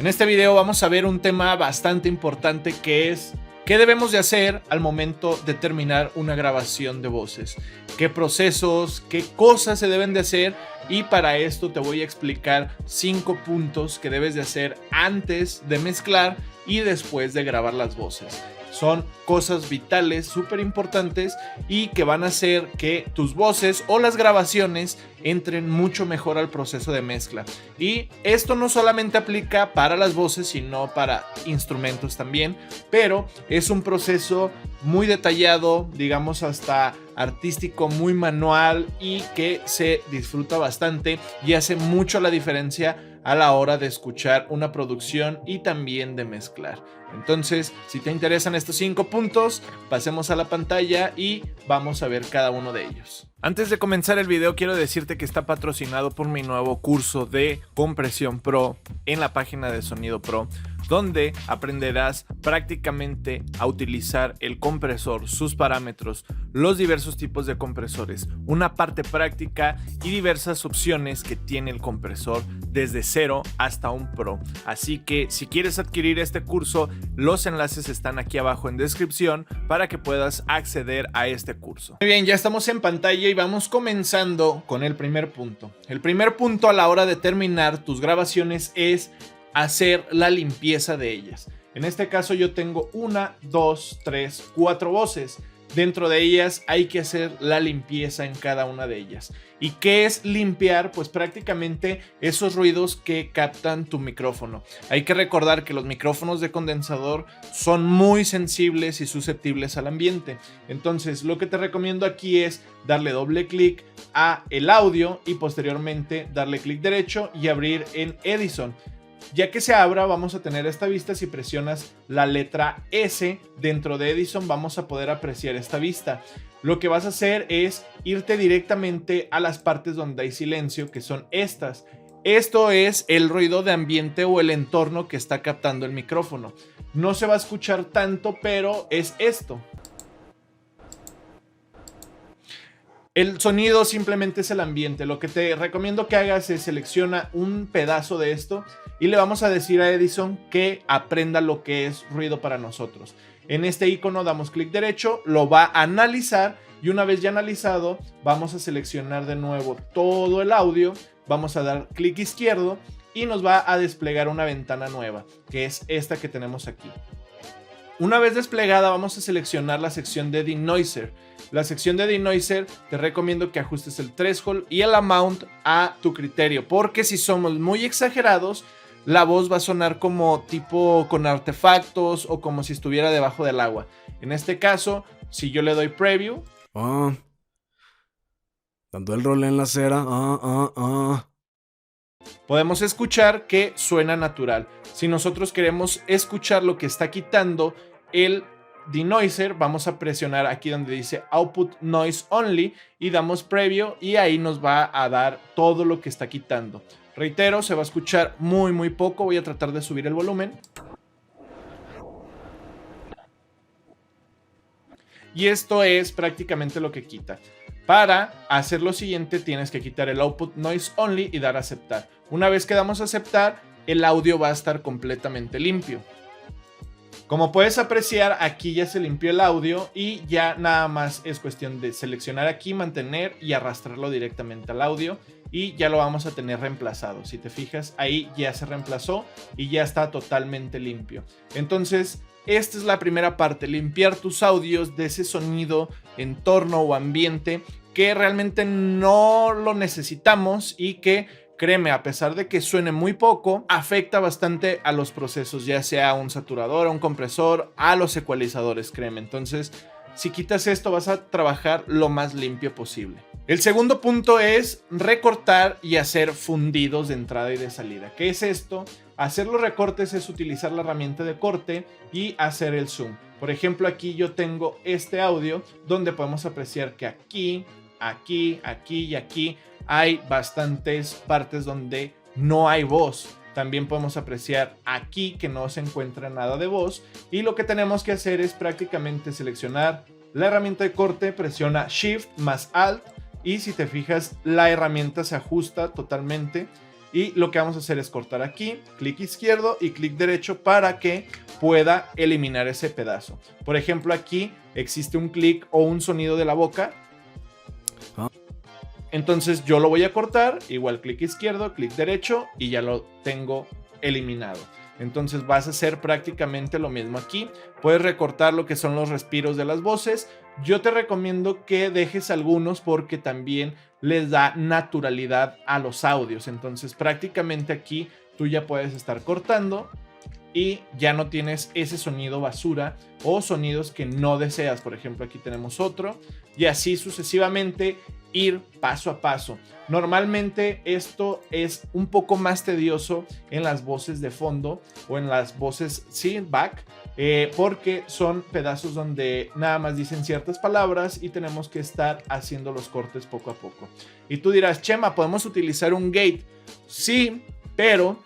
En este video vamos a ver un tema bastante importante que es ¿qué debemos de hacer al momento de terminar una grabación de voces? ¿Qué procesos, qué cosas se deben de hacer? Y para esto te voy a explicar 5 puntos que debes de hacer antes de mezclar y después de grabar las voces. Son cosas vitales, súper importantes y que van a hacer que tus voces o las grabaciones entren mucho mejor al proceso de mezcla. Y esto no solamente aplica para las voces, sino para instrumentos también, pero es un proceso muy detallado, digamos hasta artístico, muy manual y que se disfruta bastante y hace mucho la diferencia a la hora de escuchar una producción y también de mezclar. Entonces, si te interesan estos 5 puntos, pasemos a la pantalla y vamos a ver cada uno de ellos. Antes de comenzar el video, quiero decirte que está patrocinado por mi nuevo curso de Compresión Pro en la página de Sonido Pro, donde aprenderás prácticamente a utilizar el compresor, sus parámetros, los diversos tipos de compresores, una parte práctica y diversas opciones que tiene el compresor desde 0 hasta un Pro. Así que si quieres adquirir este curso, los enlaces están aquí abajo en descripción para que puedas acceder a este curso. Muy bien, ya estamos en pantalla y vamos comenzando con el primer punto. El primer punto a la hora de terminar tus grabaciones es hacer la limpieza de ellas. En este caso yo tengo 1, 2, 3, 4 voces. Dentro de ellas hay que hacer la limpieza en cada una de ellas. ¿Y qué es limpiar? Pues prácticamente esos ruidos que captan tu micrófono. Hay que recordar que los micrófonos de condensador son muy sensibles y susceptibles al ambiente. Entonces lo que te recomiendo aquí es darle doble clic a el audio y posteriormente darle clic derecho y abrir en Edison. Ya que se abra, vamos a tener esta vista. Si presionas la letra S dentro de Edison, vamos a poder apreciar esta vista. Lo que vas a hacer es irte directamente a las partes donde hay silencio, que son estas. Esto es el ruido de ambiente o el entorno que está captando el micrófono. No se va a escuchar tanto, pero es esto. El sonido simplemente es el ambiente. Lo que te recomiendo que hagas es selecciona un pedazo de esto y le vamos a decir a Edison que aprenda lo que es ruido para nosotros. En este icono damos clic derecho, lo va a analizar y una vez ya analizado vamos a seleccionar de nuevo todo el audio, vamos a dar clic izquierdo y nos va a desplegar una ventana nueva, que es esta que tenemos aquí. Una vez desplegada vamos a seleccionar la sección de Denoiser. La sección de Denoiser te recomiendo que ajustes el threshold y el amount a tu criterio, porque si somos muy exagerados, la voz va a sonar como tipo con artefactos o como si estuviera debajo del agua. En este caso, si yo le doy preview, dando el rol en la acera, podemos escuchar que suena natural. Si nosotros queremos escuchar lo que está quitando el Denoiser, vamos a presionar aquí donde dice Output Noise Only y damos preview y ahí nos va a dar todo lo que está quitando. Reitero, se va a escuchar muy poco. Voy a tratar de subir el volumen. Y esto es prácticamente lo que quita. Para hacer lo siguiente tienes que quitar el Output Noise Only y dar a aceptar. Una vez que damos a aceptar, el audio va a estar completamente limpio. Como puedes apreciar, aquí ya se limpió el audio y ya nada más es cuestión de seleccionar aquí, mantener y arrastrarlo directamente al audio y ya lo vamos a tener reemplazado. Si te fijas, ahí ya se reemplazó y ya está totalmente limpio. Entonces, esta es la primera parte, limpiar tus audios de ese sonido, entorno o ambiente que realmente no lo necesitamos y que, créeme, a pesar de que suene muy poco, afecta bastante a los procesos, ya sea a un saturador, a un compresor, a los ecualizadores, créeme. Entonces, si quitas esto, vas a trabajar lo más limpio posible. El segundo punto es recortar y hacer fundidos de entrada y de salida. ¿Qué es esto? Hacer los recortes es utilizar la herramienta de corte y hacer el zoom. Por ejemplo, aquí yo tengo este audio donde podemos apreciar que aquí y aquí hay bastantes partes donde no hay voz. También podemos apreciar aquí que no se encuentra nada de voz y lo que tenemos que hacer es prácticamente seleccionar la herramienta de corte, presiona Shift más Alt y si te fijas la herramienta se ajusta totalmente y lo que vamos a hacer es cortar aquí, clic izquierdo y clic derecho para que pueda eliminar ese pedazo. Por ejemplo, aquí existe un clic o un sonido de la boca. Entonces yo lo voy a cortar, igual clic izquierdo, clic derecho y ya lo tengo eliminado. Entonces vas a hacer prácticamente lo mismo aquí. Puedes recortar lo que son los respiros de las voces. Yo te recomiendo que dejes algunos porque también les da naturalidad a los audios. Entonces prácticamente aquí tú ya puedes estar cortando y ya no tienes ese sonido basura o sonidos que no deseas. Por ejemplo, aquí tenemos otro y así sucesivamente ir paso a paso. Normalmente esto es un poco más tedioso en las voces de fondo o en las voces back, porque son pedazos donde nada más dicen ciertas palabras y tenemos que estar haciendo los cortes poco a poco. Y tú dirás, Chema, ¿podemos utilizar un gate? Sí, pero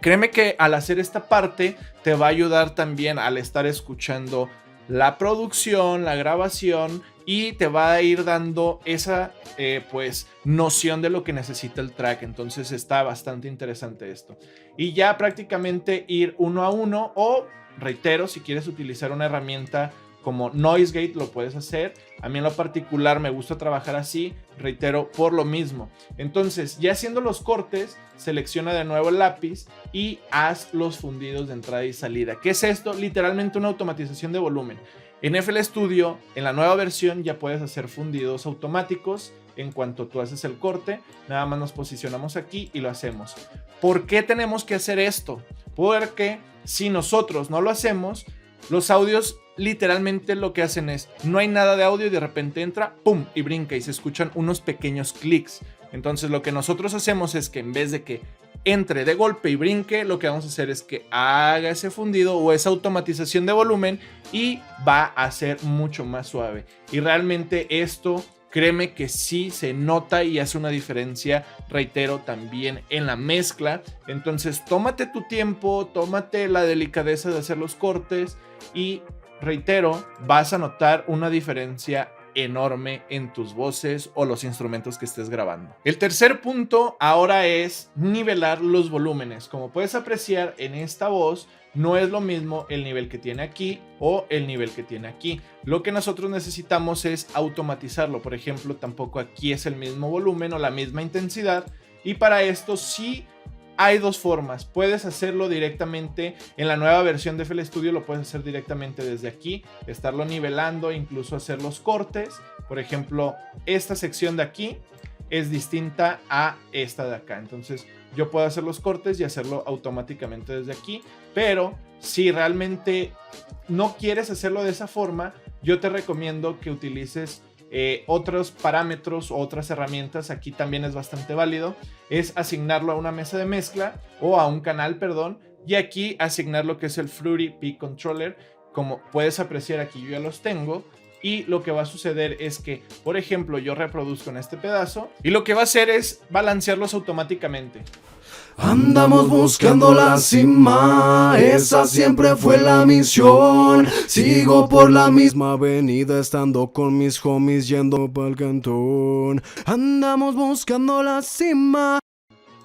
créeme que al hacer esta parte te va a ayudar también al estar escuchando la producción, la grabación y te va a ir dando esa pues noción de lo que necesita el track. Entonces está bastante interesante esto. Y ya prácticamente ir uno a uno o reitero, si quieres utilizar una herramienta como Noise Gate lo puedes hacer. A mí en lo particular me gusta trabajar así, reitero, por lo mismo. Entonces, ya haciendo los cortes, selecciona de nuevo el lápiz y haz los fundidos de entrada y salida. ¿Qué es esto? Literalmente una automatización de volumen. En FL Studio, en la nueva versión, ya puedes hacer fundidos automáticos. En cuanto tú haces el corte, nada más nos posicionamos aquí y lo hacemos. ¿Por qué tenemos que hacer esto? Porque si nosotros no lo hacemos, los audios literalmente lo que hacen es, no hay nada de audio y de repente entra, pum, y brinca y se escuchan unos pequeños clics. Entonces lo que nosotros hacemos es que en vez de que entre de golpe y brinque, lo que vamos a hacer es que haga ese fundido o esa automatización de volumen y va a ser mucho más suave. Y realmente esto, créeme que sí se nota y hace una diferencia, reitero, también en la mezcla. Entonces tómate tu tiempo, tómate la delicadeza de hacer los cortes y reitero, vas a notar una diferencia enorme en tus voces o los instrumentos que estés grabando. El tercer punto ahora es nivelar los volúmenes. Como puedes apreciar en esta voz, no es lo mismo el nivel que tiene aquí o el nivel que tiene aquí. Lo que nosotros necesitamos es automatizarlo. Por ejemplo, tampoco aquí es el mismo volumen o la misma intensidad. Y para esto sí hay dos formas. Puedes hacerlo directamente en la nueva versión de FL Studio, lo puedes hacer directamente desde aquí, estarlo nivelando, incluso hacer los cortes. Por ejemplo, esta sección de aquí es distinta a esta de acá. Entonces yo puedo hacer los cortes y hacerlo automáticamente desde aquí. Pero si realmente no quieres hacerlo de esa forma, yo te recomiendo que utilices otros parámetros o otras herramientas. Aquí también es bastante válido, es asignarlo a una mesa de mezcla o a un canal, perdón, y aquí asignar lo que es el Fruity Peak Controller. Como puedes apreciar aquí yo ya los tengo y lo que va a suceder es que, por ejemplo, yo reproduzco en este pedazo y lo que va a hacer es balancearlos automáticamente. Andamos buscando la cima, esa siempre fue la misión. Sigo por la misma avenida, estando con mis homies yendo pa'l cantón. Andamos buscando la cima.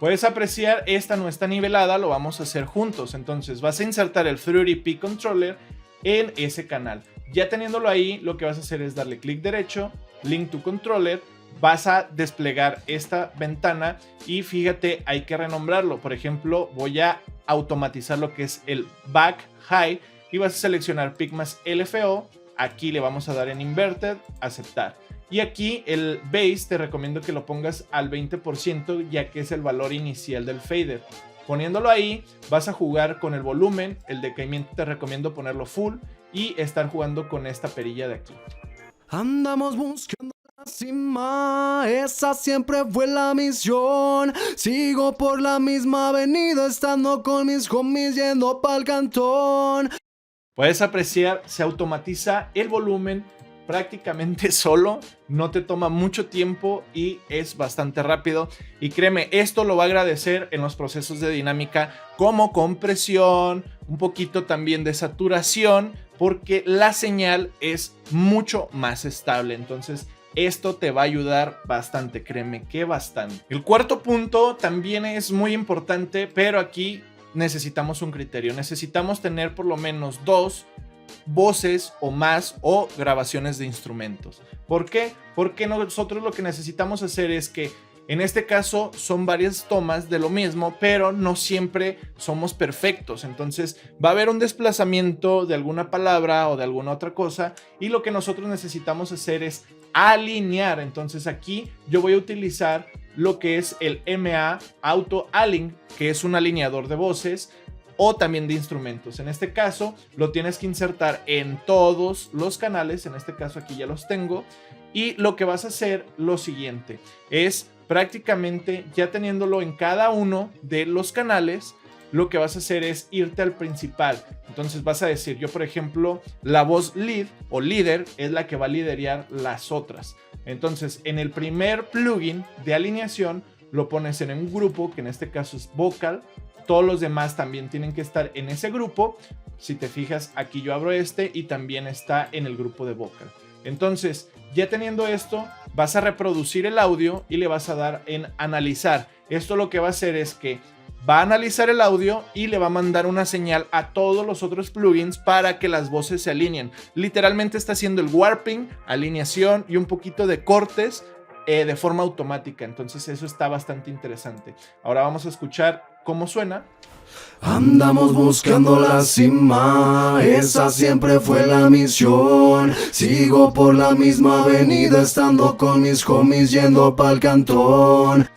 Puedes apreciar, esta no está nivelada, lo vamos a hacer juntos. Entonces vas a insertar el Fruity Peak Controller en ese canal. Ya teniéndolo ahí, lo que vas a hacer es darle clic derecho, Link to Controller. Vas a desplegar esta ventana y fíjate, hay que renombrarlo. Por ejemplo, voy a automatizar lo que es el Back High y vas a seleccionar Peak más LFO. Aquí le vamos a dar en Inverted, aceptar. Y aquí el Bass te recomiendo que lo pongas al 20% ya que es el valor inicial del fader. Poniéndolo ahí, vas a jugar con el volumen, el decaimiento te recomiendo ponerlo full y estar jugando con esta perilla de aquí. Andamos buscando la cima, esa siempre fue la misión. Sigo por la misma avenida, estando con mis homies yendo pa'l cantón. Puedes apreciar, se automatiza el volumen prácticamente solo, no te toma mucho tiempo y es bastante rápido. Y créeme, esto lo va a agradecer en los procesos de dinámica como compresión, un poquito también de saturación, porque la señal es mucho más estable. Entonces esto te va a ayudar bastante, créeme que bastante. El cuarto punto también es muy importante, pero aquí necesitamos un criterio. Necesitamos tener por lo menos 2 voces o más o grabaciones de instrumentos. ¿Por qué? Porque nosotros lo que necesitamos hacer es que en este caso son varias tomas de lo mismo, pero no siempre somos perfectos. Entonces va a haber un desplazamiento de alguna palabra o de alguna otra cosa y lo que nosotros necesitamos hacer es alinear. Entonces aquí yo voy a utilizar lo que es el MA Auto Align, que es un alineador de voces o también de instrumentos. En este caso lo tienes que insertar en todos los canales. En este caso aquí ya los tengo. Y lo que vas a hacer lo siguiente es prácticamente ya teniéndolo en cada uno de los canales, lo que vas a hacer es irte al principal. Entonces vas a decir, yo por ejemplo, la voz lead o líder es la que va a liderear las otras. Entonces en el primer plugin de alineación lo pones en un grupo, que en este caso es vocal. Todos los demás también tienen que estar en ese grupo. Si te fijas, aquí yo abro este y también está en el grupo de vocal. Entonces, ya teniendo esto, vas a reproducir el audio y le vas a dar en analizar. Esto lo que va a hacer es que va a analizar el audio y le va a mandar una señal a todos los otros plugins para que las voces se alineen. Literalmente está haciendo el warping, alineación y un poquito de cortes de forma automática. Entonces eso está bastante interesante. Ahora vamos a escuchar cómo suena. Andamos buscando la cima, esa siempre fue la misión. Sigo por la misma avenida, estando con mis homies yendo pa'l cantón.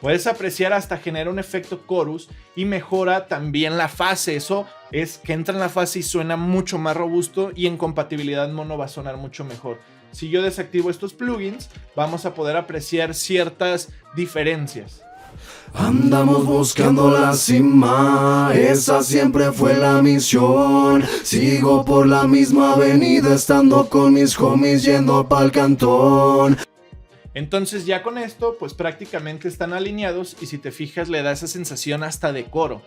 Puedes apreciar hasta genera un efecto chorus y mejora también la fase. Eso es que entra en la fase y suena mucho más robusto y en compatibilidad mono va a sonar mucho mejor. Si yo desactivo estos plugins, vamos a poder apreciar ciertas diferencias. Andamos buscando la cima, esa siempre fue la misión. Sigo por la misma avenida, estando con mis homies yendo pa'l cantón. Entonces ya con esto, pues prácticamente están alineados y si te fijas le da esa sensación hasta de coro.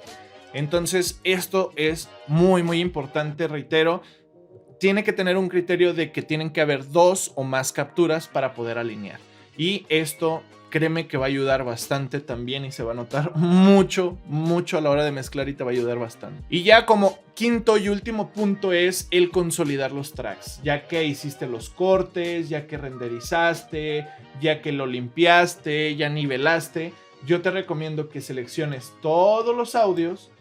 Entonces esto es muy importante, reitero. Tiene que tener un criterio de que tienen que haber 2 o más capturas para poder alinear. Y esto, créeme que va a ayudar bastante también y se va a notar mucho a la hora de mezclar y te va a ayudar bastante. Y ya como quinto y último punto es el consolidar los tracks. Ya que hiciste los cortes, ya que renderizaste, ya que lo limpiaste, ya nivelaste, yo te recomiendo que selecciones todos los audios,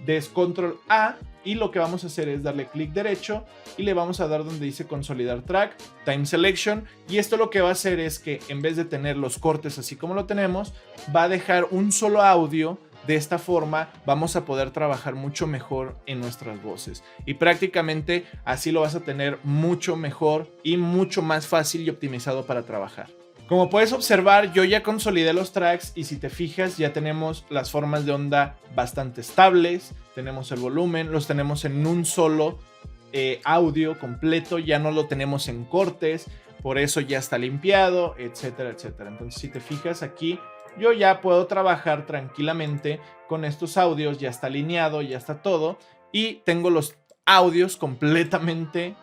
des control A y lo que vamos a hacer es darle clic derecho y le vamos a dar donde dice consolidar track, time selection, y esto lo que va a hacer es que en vez de tener los cortes así como lo tenemos, va a dejar un solo audio. De esta forma vamos a poder trabajar mucho mejor en nuestras voces y prácticamente así lo vas a tener mucho mejor y mucho más fácil y optimizado para trabajar. Como puedes observar, yo ya consolidé los tracks y si te fijas ya tenemos las formas de onda bastante estables, tenemos el volumen, los tenemos en un solo audio completo, ya no lo tenemos en cortes, por eso ya está limpiado, etcétera, etcétera. Entonces si te fijas aquí, yo ya puedo trabajar tranquilamente con estos audios, ya está alineado, ya está todo y tengo los audios completamente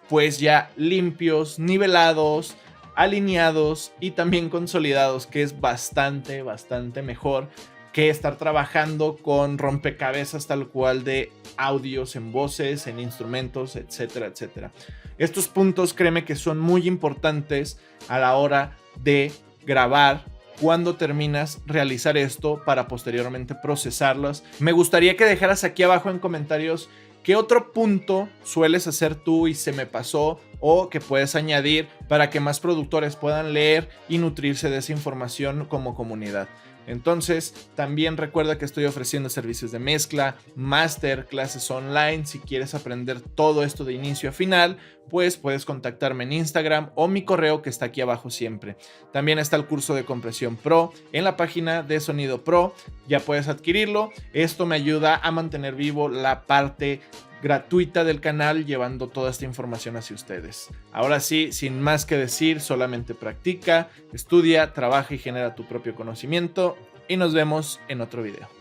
pues ya limpios, nivelados, alineados y también consolidados, que es bastante mejor que estar trabajando con rompecabezas tal cual de audios en voces, en instrumentos, etcétera, etcétera. Estos puntos créeme que son muy importantes a la hora de grabar. Cuando terminas realizar esto para posteriormente procesarlos. Me gustaría que dejaras aquí abajo en comentarios qué otro punto sueles hacer tú y se me pasó o que puedes añadir para que más productores puedan leer y nutrirse de esa información como comunidad. Entonces, también recuerda que estoy ofreciendo servicios de mezcla, máster, clases online. Si quieres aprender todo esto de inicio a final, pues puedes contactarme en Instagram o mi correo que está aquí abajo siempre. También está el curso de compresión pro en la página de Sonido Pro. Ya puedes adquirirlo. Esto me ayuda a mantener vivo la parte gratuita del canal, llevando toda esta información hacia ustedes. Ahora sí, sin más que decir, solamente practica, estudia, trabaja y genera tu propio conocimiento y nos vemos en otro video.